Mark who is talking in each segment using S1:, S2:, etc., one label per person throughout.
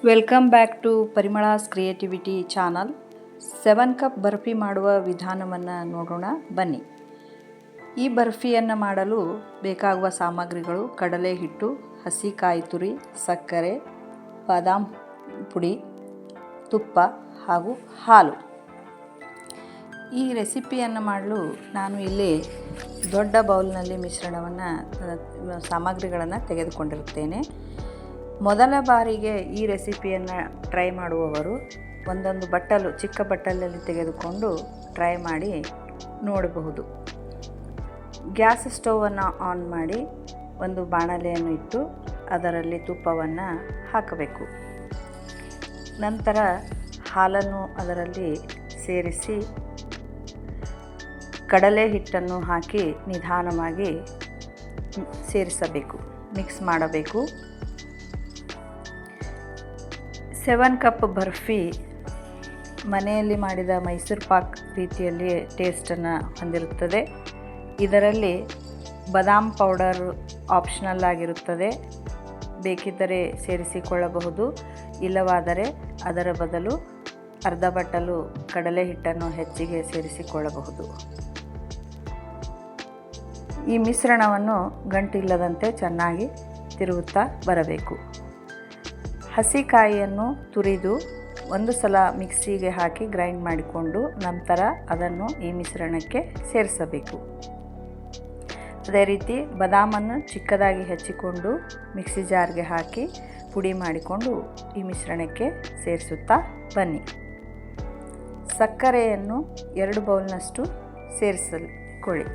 S1: Welcome back to Parimala's creativity channel. 7 cup barfi ಮಾಡುವ ವಿಧಾನವನ್ನು ನೋಡೋಣ ಬನ್ನಿ. ಈ ಬರ್ಫಿಯನ್ನು ಮಾಡಲು ಬೇಕಾಗುವ ಸಾಮಗ್ರಿಗಳು: ಕಡಲೆ ಹಿಟ್ಟು, ಹಸಿ ಕಾಯಿ ತುರಿ, ಸಕ್ಕರೆ, ಬಾದಾಮ್ ಪುಡಿ, ತುಪ್ಪ ಹಾಗೂ ಹಾಲು. ಈ ರೆಸಿಪಿಯನ್ನು ಮಾಡಲು ನಾನು ಇಲ್ಲಿ ದೊಡ್ಡ ಬೌಲ್ನಲ್ಲಿ ಸಾಮಗ್ರಿಗಳನ್ನು ತೆಗೆದುಕೊಂಡಿರುತ್ತೇನೆ. ಮೊದಲ ಬಾರಿಗೆ ಈ ರೆಸಿಪಿಯನ್ನು ಟ್ರೈ ಮಾಡುವವರು ಒಂದೊಂದು ಚಿಕ್ಕ ಬಟ್ಟಲಲ್ಲಿ ತೆಗೆದುಕೊಂಡು ಟ್ರೈ ಮಾಡಿ ನೋಡಬಹುದು. ಗ್ಯಾಸ್ ಸ್ಟವನ್ನು ಆನ್ ಮಾಡಿ ಒಂದು ಬಾಣಲೆಯನ್ನು ಇಟ್ಟು ಅದರಲ್ಲಿ ತುಪ್ಪವನ್ನು ಹಾಕಬೇಕು. ನಂತರ ಹಾಲನ್ನು ಅದರಲ್ಲಿ ಸೇರಿಸಿ ಕಡಲೆ ಹಿಟ್ಟನ್ನು ಹಾಕಿ ನಿಧಾನವಾಗಿ ಸೇರಿಸಬೇಕು, ಮಿಕ್ಸ್ ಮಾಡಬೇಕು. 7 ಕಪ್ ಬರ್ಫಿ ಮನೆಯಲ್ಲಿ ಮಾಡಿದ ಮೈಸೂರು ಪಾಕ್ ರೀತಿಯಲ್ಲಿ ಟೇಸ್ಟನ್ನು ಹೊಂದಿರುತ್ತದೆ. ಇದರಲ್ಲಿ ಬಾದಾಮ್ ಪೌಡರ್ ಆಪ್ಷನಲ್ ಆಗಿರುತ್ತದೆ, ಬೇಕಿದ್ದರೆ ಸೇರಿಸಿಕೊಳ್ಳಬಹುದು. ಇಲ್ಲವಾದರೆ ಅದರ ಬದಲು ಅರ್ಧ ಬಟ್ಟಲು ಕಡಲೆ ಹಿಟ್ಟನ್ನು ಹೆಚ್ಚಿಗೆ ಸೇರಿಸಿಕೊಳ್ಳಬಹುದು. ಈ ಮಿಶ್ರಣವನ್ನು ಗಂಟಿಲ್ಲದಂತೆ ಚೆನ್ನಾಗಿ ತಿರುಗುತ್ತಾ ಬರಬೇಕು. ಹಸಿ ಕಾಯಿಯನ್ನು ತುರಿದು ಒಂದು ಸಲ ಮಿಕ್ಸಿಗೆ ಹಾಕಿ ಗ್ರೈಂಡ್ ಮಾಡಿಕೊಂಡು ನಂತರ ಅದನ್ನು ಈ ಮಿಶ್ರಣಕ್ಕೆ ಸೇರಿಸಬೇಕು. ಅದೇ ರೀತಿ ಬಾದಾಮನ್ನು ಚಿಕ್ಕದಾಗಿ ಹೆಚ್ಚಿಕೊಂಡು ಮಿಕ್ಸಿ ಜಾರ್ಗೆ ಹಾಕಿ ಪುಡಿ ಮಾಡಿಕೊಂಡು ಈ ಮಿಶ್ರಣಕ್ಕೆ ಸೇರಿಸುತ್ತಾ ಬನ್ನಿ. ಸಕ್ಕರೆಯನ್ನು 2 ಬೌಲ್ನಷ್ಟು ಸೇರಿಸಿಕೊಳ್ಳಿ.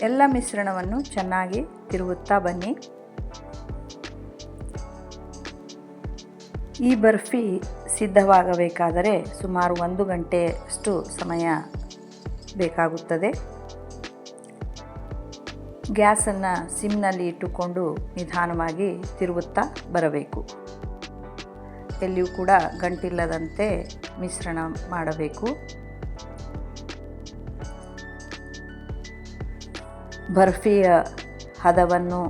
S1: ಎಲ್ಲ ಮಿಶ್ರಣವನ್ನು ಚೆನ್ನಾಗಿ ತಿರುಗುತ್ತಾ ಬನ್ನಿ. ಈ ಬರ್ಫಿ ಸಿದ್ಧವಾಗಬೇಕಾದರೆ ಸುಮಾರು 1 ಗಂಟೆಯಷ್ಟು ಸಮಯ ಬೇಕಾಗುತ್ತದೆ. ಗ್ಯಾಸನ್ನು ಸಿಮ್ನಲ್ಲಿ ಇಟ್ಟುಕೊಂಡು ನಿಧಾನವಾಗಿ ತಿರುಗುತ್ತಾ ಬರಬೇಕು. ಎಲ್ಲಿಯೂ ಕೂಡ ಗಂಟಿಲ್ಲದಂತೆ ಮಿಶ್ರಣ ಮಾಡಬೇಕು. ಬರ್ಫಿಯ ಹದವನ್ನು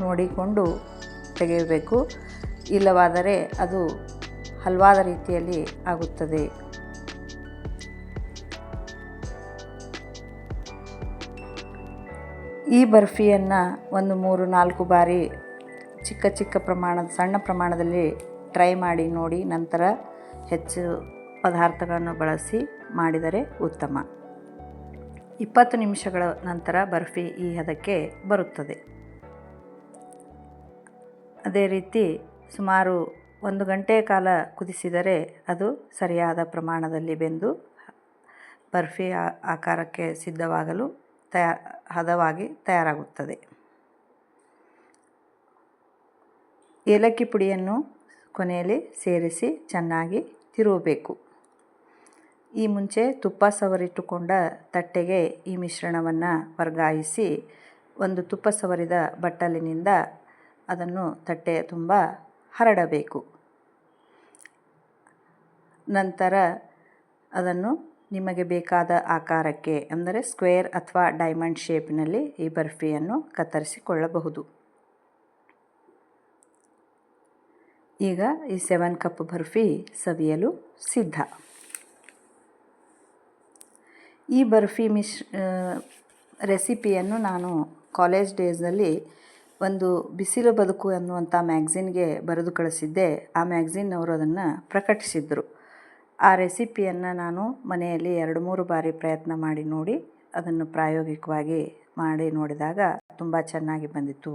S1: ನೋಡಿಕೊಂಡು ತೆಗೆಯಬೇಕು, ಇಲ್ಲವಾದರೆ ಅದು ಹಲ್ವಾದ ರೀತಿಯಲ್ಲಿ ಆಗುತ್ತದೆ. ಈ ಬರ್ಫಿಯನ್ನು ಒಂದು 3-4 ಬಾರಿ ಸಣ್ಣ ಪ್ರಮಾಣದಲ್ಲಿ ಟ್ರೈ ಮಾಡಿ ನೋಡಿ, ನಂತರ ಹೆಚ್ಚು ಪದಾರ್ಥಗಳನ್ನು ಬಳಸಿ ಮಾಡಿದರೆ ಉತ್ತಮ. 20 ನಿಮಿಷಗಳ ನಂತರ ಬರ್ಫಿ ಈ ಹದಕ್ಕೆ ಬರುತ್ತದೆ. ಅದೇ ರೀತಿ ಸುಮಾರು 1 ಗಂಟೆಯ ಕಾಲ ಕುದಿಸಿದರೆ ಅದು ಸರಿಯಾದ ಪ್ರಮಾಣದಲ್ಲಿ ಬೆಂದು ಬರ್ಫಿ ಆಕಾರಕ್ಕೆ ಸಿದ್ಧವಾಗಲು ಹದವಾಗಿ ತಯಾರಾಗುತ್ತದೆ. ಏಲಕ್ಕಿ ಪುಡಿಯನ್ನು ಕೊನೆಯಲ್ಲಿ ಸೇರಿಸಿ ಚೆನ್ನಾಗಿ ತಿರುವಬೇಕು. ಈ ಮುಂಚೆ ತುಪ್ಪ ಸವರಿಟ್ಟುಕೊಂಡ ತಟ್ಟೆಗೆ ಈ ಮಿಶ್ರಣವನ್ನು ವರ್ಗಾಯಿಸಿ ಒಂದು ತುಪ್ಪ ಸವರಿದ ಬಟ್ಟಲಿನಿಂದ ಅದನ್ನು ತಟ್ಟೆಯ ತುಂಬ ಹರಡಬೇಕು. ನಂತರ ಅದನ್ನು ನಿಮಗೆ ಬೇಕಾದ ಆಕಾರಕ್ಕೆ, ಅಂದರೆ ಸ್ಕ್ವೇರ್ ಅಥವಾ ಡೈಮಂಡ್ ಶೇಪ್ನಲ್ಲಿ ಈ ಬರ್ಫಿಯನ್ನು ಕತ್ತರಿಸಿಕೊಳ್ಳಬಹುದು. ಈಗ ಈ 7 ಕಪ್ ಬರ್ಫಿ ಸವಿಯಲು ಸಿದ್ಧ. ಈ ಬರ್ಫಿ ರೆಸಿಪಿಯನ್ನು ನಾನು ಕಾಲೇಜ್ ಡೇಸ್ನಲ್ಲಿ ಒಂದು ಬಿಸಿಲು ಬದುಕು ಅನ್ನುವಂಥ ಮ್ಯಾಗ್ಝಿನ್ಗೆ ಬರೆದು ಕಳಿಸಿದ್ದೆ. ಆ ಮ್ಯಾಗ್ಝಿನ್ನವರು ಅದನ್ನು ಪ್ರಕಟಿಸಿದ್ದರು. ಆ ರೆಸಿಪಿಯನ್ನು ನಾನು ಮನೆಯಲ್ಲಿ 2-3 ಬಾರಿ ಪ್ರಯತ್ನ ಮಾಡಿ ನೋಡಿ ಅದನ್ನು ಪ್ರಾಯೋಗಿಕವಾಗಿ ಮಾಡಿ ನೋಡಿದಾಗ ತುಂಬ ಚೆನ್ನಾಗಿ ಬಂದಿತ್ತು.